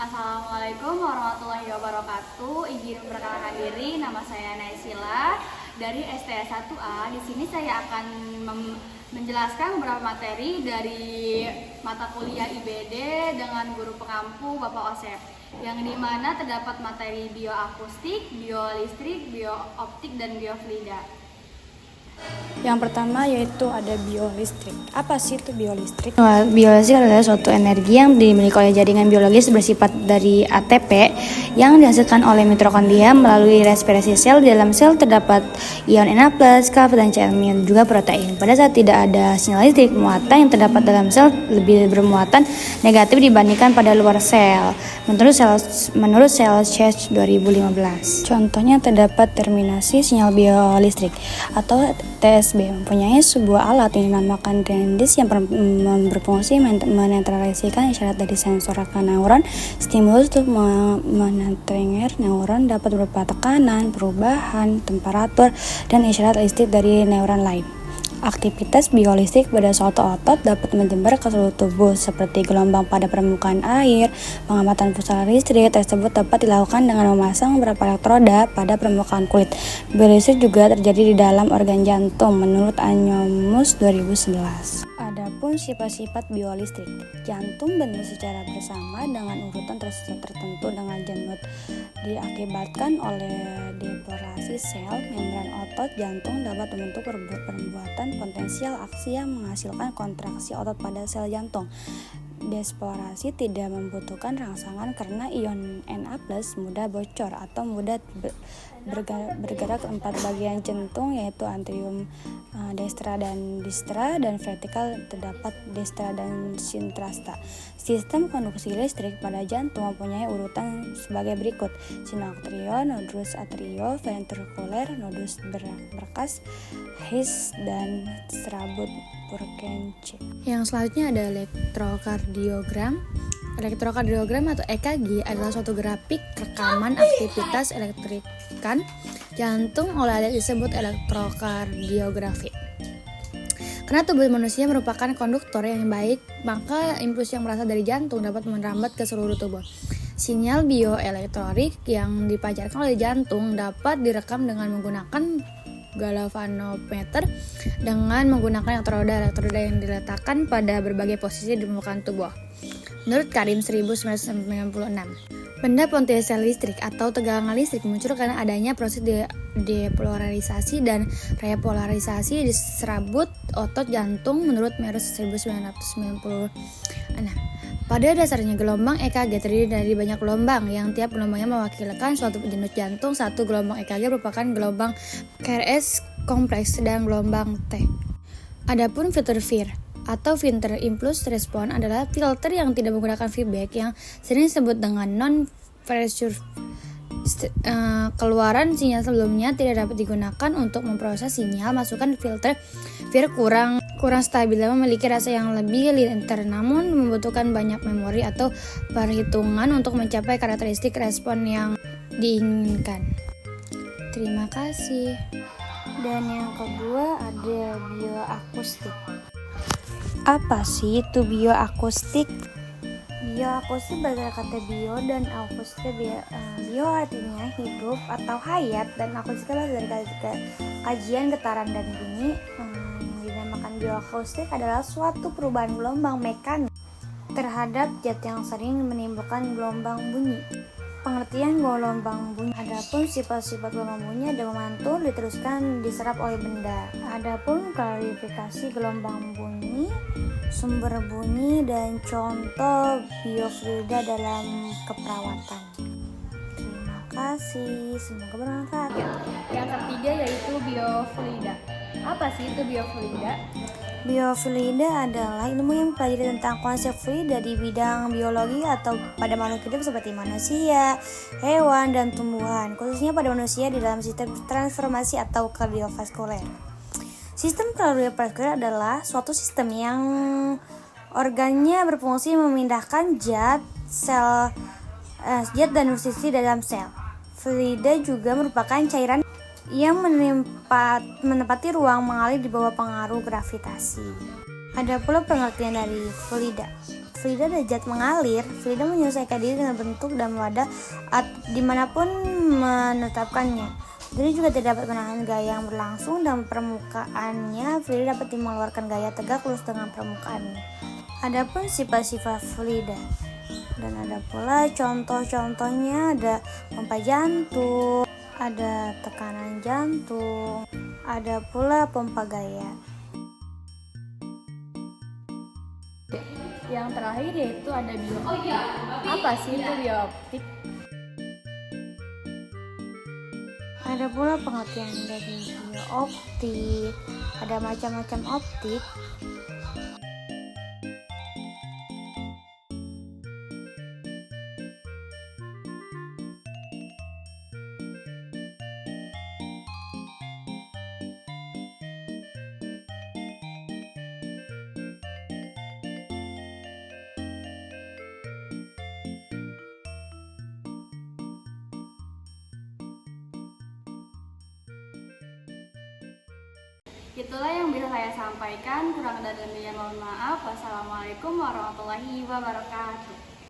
Assalamualaikum warahmatullahi wabarakatuh. Izin memperkenalkan diri, nama saya Naisila dari STS 1A. Di sini saya akan menjelaskan beberapa materi dari mata kuliah IBD dengan guru pengampu Bapak Osep, yang dimana terdapat materi bioakustik, biolistrik, biooptik, dan biofluida. Yang pertama yaitu ada biolistrik. Apa sih itu biolistrik? Biolistrik adalah suatu energi yang dimiliki oleh jaringan biologis bersifat dari ATP yang dihasilkan oleh mitokondria melalui respirasi sel. Di dalam sel terdapat ion Na+, Ka, dan Cl- juga protein. Pada saat tidak ada sinyal listrik, muatan yang terdapat dalam sel lebih bermuatan negatif dibandingkan pada luar sel. Menurut Celsius 2015. Contohnya terdapat terminasi sinyal biolistrik atau TSB, mempunyai sebuah alat yang dinamakan transducer yang berfungsi menetralisasikan isyarat dari sensor neuron. Stimulus untuk men-trigger neuron dapat berupa tekanan, perubahan temperatur, dan isyarat listrik dari neuron lain. Aktivitas biolistrik pada suatu otot dapat menyebar ke seluruh tubuh seperti gelombang pada permukaan air. Pengamatan pusat listrik tersebut dapat dilakukan dengan memasang beberapa elektroda pada permukaan kulit. Biolistrik juga terjadi di dalam organ jantung menurut Anyomus 2011. Adapun sifat-sifat biolistrik, jantung berfungsi secara bersama dengan urutan tertentu dengan jenut diakibatkan oleh depolasi sel. Membran otot jantung dapat membentuk perbuatan potensial aksi yang menghasilkan kontraksi otot pada sel jantung. Despolasi tidak membutuhkan rangsangan karena ion Na+ mudah bocor atau mudah bergerak ke empat bagian jantung, yaitu anterior, destra dan distra, dan vertikal terdapat destra dan sintrasta. Sistem konduksi listrik pada jantung mempunyai urutan sebagai berikut: sinoatrial, nodus atrio, ventrikuler, nodus berkas, his, dan serabut Purkinje. Yang selanjutnya ada elektrokardiogram. Elektrokardiogram atau EKG adalah suatu grafik rekaman aktivitas elektrikan jantung oleh alat disebut elektrokardiografi. Karena tubuh manusia merupakan konduktor yang baik, maka impuls yang berasal dari jantung dapat merambat ke seluruh tubuh. Sinyal bioelektrik yang dipancarkan oleh jantung dapat direkam dengan menggunakan galvanometer dengan menggunakan elektroda yang diletakkan pada berbagai posisi di permukaan tubuh. Menurut Karim 1996, benda potensial listrik atau tegangan listrik muncul karena adanya proses depolarisasi dan repolarisasi di serabut otot jantung menurut Merus 1996. Pada dasarnya gelombang EKG terdiri dari banyak gelombang yang tiap gelombangnya mewakilkan suatu jenis jantung. Satu gelombang EKG merupakan gelombang KRS kompleks dan gelombang T. Adapun filter FIR atau filter impulse response adalah filter yang tidak menggunakan feedback yang sering disebut dengan non-pressure. Keluaran sinyal sebelumnya tidak dapat digunakan untuk memproses sinyal masukan. Filter FIR kurang stabil dan memiliki rasa yang lebih lintar, namun membutuhkan banyak memori atau perhitungan untuk mencapai karakteristik respon yang diinginkan. Terima kasih. Dan yang kedua ada bioakustik. Apa sih itu bioakustik? Bioakustik berasal kata bio dan akustik. Bio artinya hidup atau hayat, dan akustik berasal dari kajian getaran dan bunyi. Yang dinamakan bioakustik adalah suatu perubahan gelombang mekanik terhadap zat yang sering menimbulkan gelombang bunyi. Pengertian gelombang bunyi. Adapun sifat-sifat gelombang bunyi ada memantul, diteruskan, diserap oleh benda. Adapun klarifikasi gelombang bunyi, sumber bunyi, dan contoh biofluida dalam keperawatan. Terima kasih, semoga bermanfaat. Yang ketiga yaitu biofluida. Apa sih itu biofluida? Biofluida adalah ilmu yang mempelajari tentang konsep fluida di bidang biologi atau pada makhluk hidup seperti manusia, hewan, dan tumbuhan, khususnya pada manusia di dalam sistem transformasi atau kardiovaskuler. Sistem kardiovaskuler adalah suatu sistem yang organnya berfungsi memindahkan zat dan nutrisi dalam sel. Fluida juga merupakan cairan yang menempati ruang mengalir di bawah pengaruh gravitasi. Ada pula pengertian dari fluida. Fluida adalah zat mengalir. Fluida menyesuaikan diri dengan bentuk dan wadah dimanapun menetapkannya. Jadi juga tidak dapat menahan gaya yang berlangsung dan permukaannya. Fluida dapat mengeluarkan gaya tegak lurus dengan permukaannya. Adapun sifat-sifat fluida dan ada pula contoh-contohnya, ada pompa jantung, ada tekanan jantung, ada pula pompa gaya. Yang terakhir yaitu ada biooptik. Apa sih itu biooptik? Ada pula pengertian dari biooptik, ada macam-macam optik. Itulah yang bisa saya sampaikan. Kurang dan lebihnya mohon maaf. Wassalamualaikum warahmatullahi wabarakatuh.